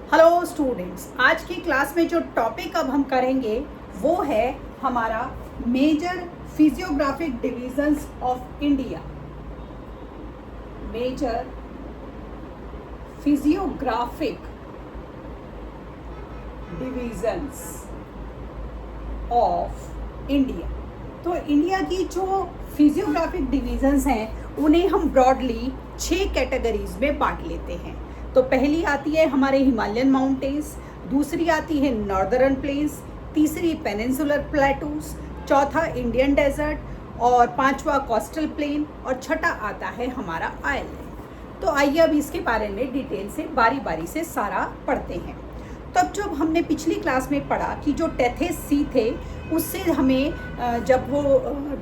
Hello students, आज की class में जो टॉपिक अब हम करेंगे वो है हमारा major physiographic divisions of India. Major physiographic divisions of India. तो इंडिया की जो फिजियोग्राफिक डिवीजन्स हैं उन्हें हम ब्रॉडली 6 कैटेगरीज में बांट लेते हैं। तो पहली आती है हमारे हिमालयन माउंटेन्स, दूसरी आती है नॉर्दर्न प्लेन्स, तीसरी पेनिनसुलर प्लेटूज, चौथा इंडियन डेजर्ट और पांचवा कोस्टल प्लेन और छठा आता है हमारा आइलैंड। तो आइए अब इसके बारे में डिटेल से बारी बारी से सारा पढ़ते हैं। तब जब हमने पिछली क्लास में पढ़ा कि जो टेथेस सी थे उससे हमें जब वो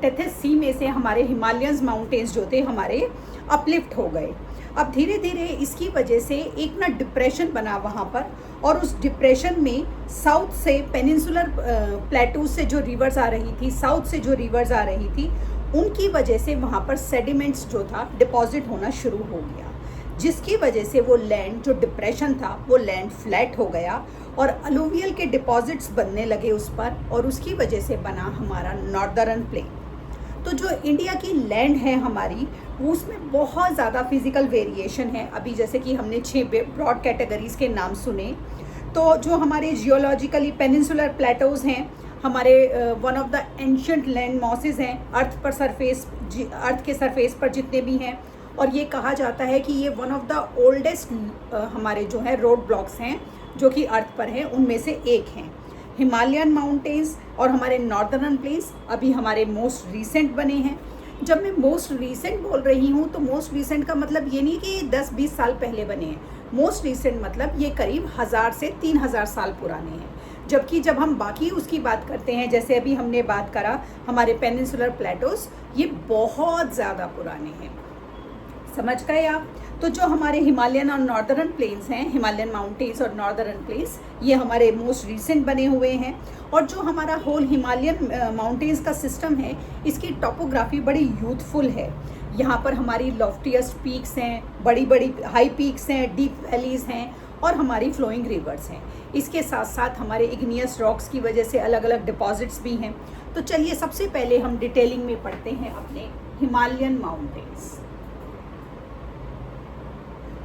टेथेस सी में से हमारे हिमालयन माउंटेन्स जो थे हमारे अपलिफ्ट हो गए। अब धीरे धीरे इसकी वजह से एक ना डिप्रेशन बना वहाँ पर, और उस डिप्रेशन में साउथ से पेनिनसुलर प्लेटूज से जो रिवर्स आ रही थी, साउथ से जो रिवर्स आ रही थी, उनकी वजह से वहाँ पर सेडिमेंट्स जो था डिपॉजिट होना शुरू हो गया, जिसकी वजह से वो लैंड जो डिप्रेशन था वो लैंड फ्लैट हो गया और अलूवियल के डिपॉजिट्स बनने लगे उस पर, और उसकी वजह से बना हमारा नॉर्दर्न प्लेन। तो जो इंडिया की लैंड है हमारी, उसमें बहुत ज़्यादा फिजिकल वेरिएशन है। अभी जैसे कि हमने 6 ब्रॉड कैटेगरीज के नाम सुने, तो जो हमारे जियोलॉजिकली पेनिनसुलर प्लेटोज हैं हमारे, one of the ancient land mosses हैं अर्थ के सरफेस पर जितने भी हैं, और ये कहा जाता है कि ये वन ऑफ द ओल्डेस्ट हमारे जो है रोड ब्लॉक्स हैं जो कि अर्थ पर हैं, उनमें से एक हैं। हिमालयन माउंटेन्स और हमारे नॉर्दर्न प्लेन्स अभी हमारे मोस्ट रीसेंट बने हैं। जब मैं मोस्ट रीसेंट बोल रही हूँ तो मोस्ट रीसेंट का मतलब ये नहीं कि 10-20 साल पहले बने हैं। मोस्ट रीसेंट मतलब ये करीब 1000 से 3000 साल पुराने हैं। जबकि जब हम बाकी उसकी बात करते हैं, जैसे अभी हमने बात करा हमारे पेनिनसुलर प्लेटोस, ये बहुत ज़्यादा पुराने हैं। समझ गए आप? तो जो हमारे हिमालयन और नॉर्दर्न प्लेन्स हैं, हिमालयन माउंटेन्स और नॉर्दर्न प्लेन्स, ये हमारे मोस्ट रीसेंट बने हुए हैं। और जो हमारा होल हिमालयन माउंटेन्स का सिस्टम है, इसकी टोपोग्राफी बड़ी यूथफुल है। यहाँ पर हमारी लॉफ्टिएस्ट पीक्स हैं, बड़ी बड़ी हाई पीक्स हैं, डीप वैलीज हैं और हमारी फ्लोइंग रिवर्स हैं। इसके साथ साथ हमारे इग्नियस रॉक्स की वजह से अलग अलग डिपॉजिट्स भी हैं। तो चलिए सबसे पहले हम डिटेलिंग में पढ़ते हैं अपने हिमालयन माउंटेन्स।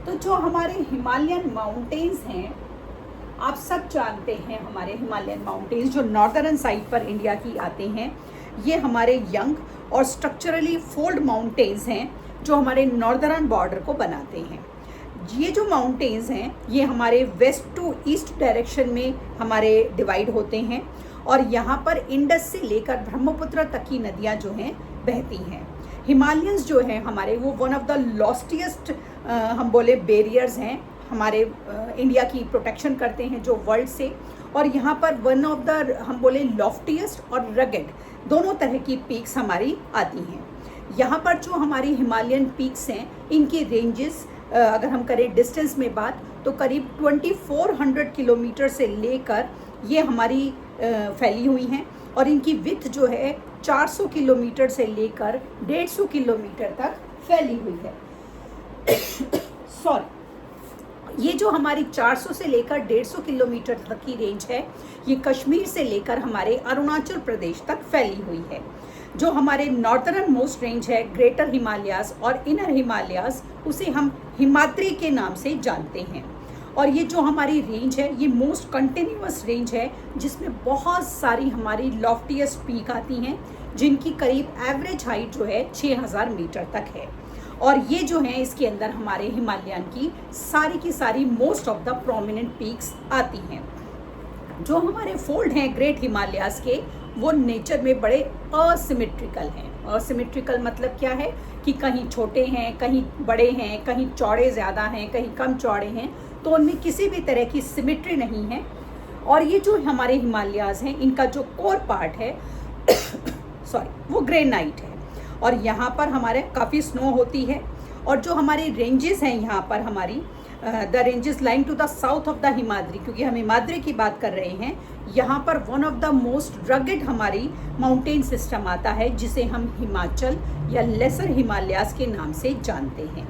तो जो हमारे हिमालयन माउंटेन्स हैं, आप सब जानते हैं हमारे हिमालयन माउंटेन्स जो नॉर्दर्न साइड पर इंडिया की आते हैं, ये हमारे यंग और स्ट्रक्चरली फोल्ड माउंटेन्स हैं जो हमारे नॉर्दर्न बॉर्डर को बनाते हैं। ये जो माउंटेन्स हैं ये हमारे वेस्ट टू ईस्ट डायरेक्शन में हमारे डिवाइड होते हैं, और यहाँ पर इंडस से लेकर ब्रह्मपुत्र तक की नदियाँ जो हैं बहती हैं। हिमालयंस जो हैं हमारे, वो वन ऑफ द लॉस्टिएस्ट हम बोले बेरियर्स हैं, हमारे इंडिया की प्रोटेक्शन करते हैं जो वर्ल्ड से। और यहाँ पर वन ऑफ द हम बोले लॉफ्टिएस्ट और रगेड दोनों तरह की पीक्स हमारी आती हैं। यहाँ पर जो हमारी हिमालयन पीक्स हैं, इनकी रेंजेस अगर हम करें डिस्टेंस में बात, तो करीब 2400 किलोमीटर से लेकर ये हमारी फैली हुई हैं, और इनकी विड्थ जो है 400 किलोमीटर से लेकर 150 किलोमीटर तक फैली हुई है। सॉरी, ये जो हमारी 400 से लेकर 150 किलोमीटर तक की रेंज है, ये कश्मीर से लेकर हमारे अरुणाचल प्रदेश तक फैली हुई है। जो हमारे नॉर्दर्न मोस्ट रेंज है, ग्रेटर हिमालयाज और इनर हिमालयाज, उसे हम हिमाद्री के नाम से जानते हैं। और ये जो हमारी रेंज है ये मोस्ट कंटिन्यूअस रेंज है, जिसमें बहुत सारी हमारी लॉफ्टिएस्ट पीक आती हैं, जिनकी करीब एवरेज हाइट जो है 6000 मीटर तक है। और ये जो हैं इसके अंदर हमारे हिमालयन की सारी most of the prominent peaks आती हैं। जो हमारे फोल्ड हैं ग्रेट हिमालयाज के, वो नेचर में बड़े असिमेट्रिकल हैं। असिमेट्रिकल मतलब क्या है कि कहीं छोटे हैं, कहीं बड़े हैं, कहीं चौड़े ज़्यादा हैं, कहीं कम चौड़े हैं, तो उनमें किसी भी तरह की सिमेट्री नहीं है। और ये जो हमारे हिमालयाज हैं, इनका जो कोर पार्ट है सॉरी वो ग्रेनाइट है, और यहाँ पर हमारे काफ़ी स्नो होती है। और जो हमारी रेंजेस हैं यहाँ पर हमारी the ranges lying to the south of the Himadri, क्योंकि हम हिमाद्री की बात कर रहे हैं, यहाँ पर one of the most rugged हमारी माउंटेन सिस्टम आता है, जिसे हम हिमाचल या लेसर हिमालयाज के नाम से जानते हैं।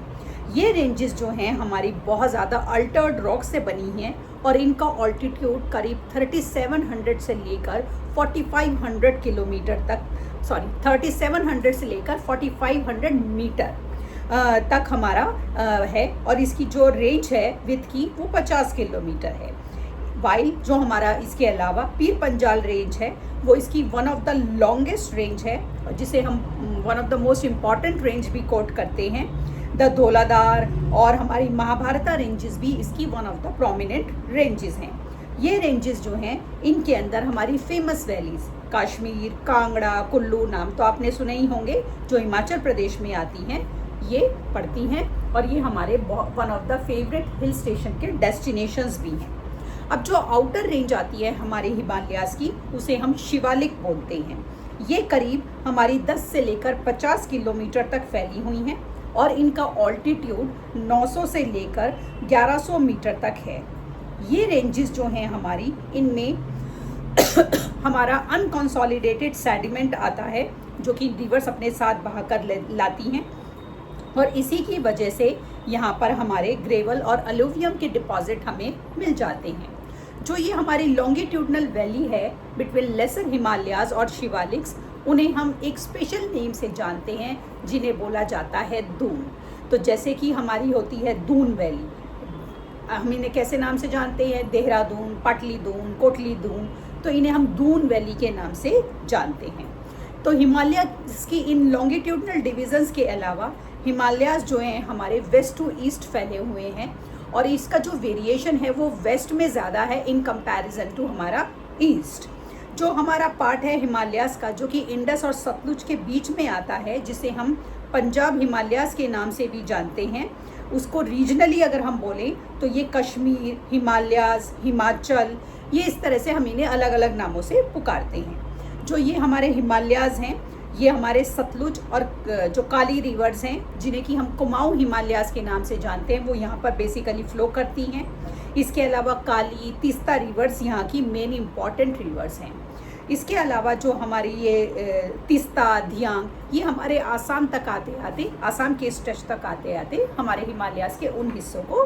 ये रेंजेस जो हैं हमारी बहुत ज़्यादा अल्टर्ड रॉक से बनी हैं और इनका ऑल्टीट्यूड करीब 3700 से लेकर 4500 किलोमीटर तक, 3700 से लेकर 4500 मीटर तक हमारा है। और इसकी जो रेंज है विथ की वो 50 किलोमीटर है। वाइल जो हमारा इसके अलावा पीर पंजाल रेंज है वो इसकी one of the longest range है, जिसे हम one of the most important range भी कोट करते हैं। द धौलाधार और हमारी महाभारता रेंजेस भी इसकी one of the prominent ranges हैं। ये रेंजेस जो हैं इनके अंदर हमारी फेमस वैलीज कश्मीर, कांगड़ा, कुल्लू नाम तो आपने सुने ही होंगे, जो हिमाचल प्रदेश में आती हैं, ये पड़ती हैं और ये हमारे one of the favourite hill station के डेस्टिनेशंस भी हैं। अब जो आउटर रेंज आती है हमारे हिमालयाज़ की उसे हम शिवालिक बोलते हैं। ये करीब हमारी 10 से लेकर 50 किलोमीटर तक फैली हुई हैं और इनका ऑल्टीट्यूड 900 से लेकर 1100 मीटर तक है। ये रेंजेस जो हैं हमारी, इनमें हमारा अनकंसोलिडेटेड सेडिमेंट आता है जो कि रिवर्स अपने साथ बहाकर लाती हैं और इसी की वजह से यहाँ पर हमारे ग्रेवल और अलुवियम के डिपॉजिट हमें मिल जाते हैं। जो ये हमारी लॉन्गिट्यूडनल वैली है बिटवीन लेसर हिमालयाज और शिवालिक्स, उन्हें हम एक स्पेशल नेम से जानते हैं जिन्हें बोला जाता है दून। तो जैसे कि हमारी होती है दून वैली, हम इन्हें कैसे नाम से जानते हैं, देहरादून, पाटली दून, कोटली दून, तो इन्हें हम दून वैली के नाम से जानते हैं। तो हिमालय की इन लॉन्गिट्यूडनल डिविजन्स के अलावा हिमालयाज जो हैं हमारे वेस्ट टू ईस्ट फैले हुए हैं और इसका जो वेरिएशन है वो वेस्ट में ज़्यादा है इन कंपैरिजन टू हमारा ईस्ट। जो हमारा पार्ट है हिमालयाज का जो कि इंडस और सतलुज के बीच में आता है, जिसे हम पंजाब हिमालयाज के नाम से भी जानते हैं, उसको रीजनली अगर हम बोलें तो ये कश्मीर, हिमालयाज, हिमाचल, ये इस तरह से हम इन्हें अलग अलग नामों से पुकारते हैं। जो ये हमारे हिमालयाज हैं ये हमारे सतलुज और जो काली रिवर्स हैं जिन्हें कि हम कुमाऊं हिमालयाज के नाम से जानते हैं, वो यहाँ पर बेसिकली फ्लो करती हैं। इसके अलावा काली, तीस्ता रिवर्स यहाँ की मेन इम्पॉर्टेंट रिवर्स हैं। इसके अलावा जो हमारी ये तीस्ता, धियांग, ये हमारे आसाम तक आते आते, आसाम के स्ट्रेच तक आते आते हमारे हिमालयाज के उन हिस्सों को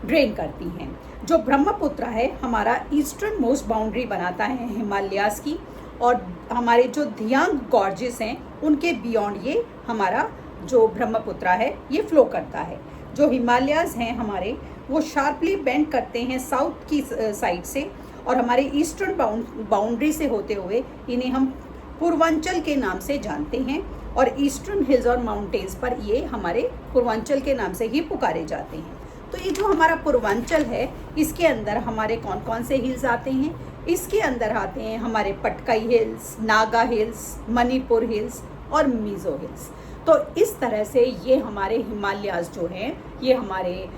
ड्रेन करती हैं। जो ब्रह्मपुत्र है हमारा ईस्टर्न मोस्ट बाउंड्री बनाता है हिमालयाज की, और हमारे जो धियांग गॉर्जेस हैं उनके बियॉन्ड ये हमारा जो ब्रह्मपुत्र है ये फ्लो करता है। जो हिमालयाज हैं हमारे वो शार्पली बेंड करते हैं साउथ की साइड से और हमारे ईस्टर्न बाउंड्री से होते हुए इन्हें हम पूर्वांचल के नाम से जानते हैं और ईस्टर्न हिल्स और माउंटेन्स पर ये हमारे पूर्वांचल के नाम से ही पुकारे जाते हैं। तो ये जो हमारा पूर्वांचल है इसके अंदर हमारे कौन कौन से हिल्स आते हैं, इसके अंदर आते हैं हमारे Patkai hills, Naga hills, Manipur hills और मिज़ो हिल्स। तो इस तरह से ये हमारे हिमालयाज जो हैं ये हमारे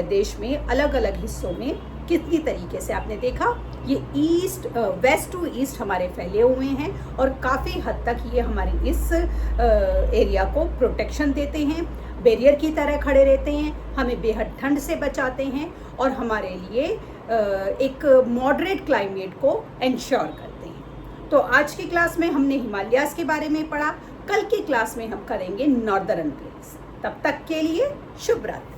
देश में अलग अलग हिस्सों में कितनी तरीके से आपने देखा ये वेस्ट टू ईस्ट हमारे फैले हुए हैं और काफ़ी हद तक ये हमारी इस एरिया को प्रोटेक्शन देते हैं, बैरियर की तरह खड़े रहते हैं, हमें बेहद ठंड से बचाते हैं और हमारे लिए एक मॉडरेट क्लाइमेट को इंश्योर करते हैं। तो आज की क्लास में हमने हिमालयाज के बारे में पढ़ा, कल की क्लास में हम करेंगे नॉर्दर्न प्लेन्स। तब तक के लिए शुभ रात्रि।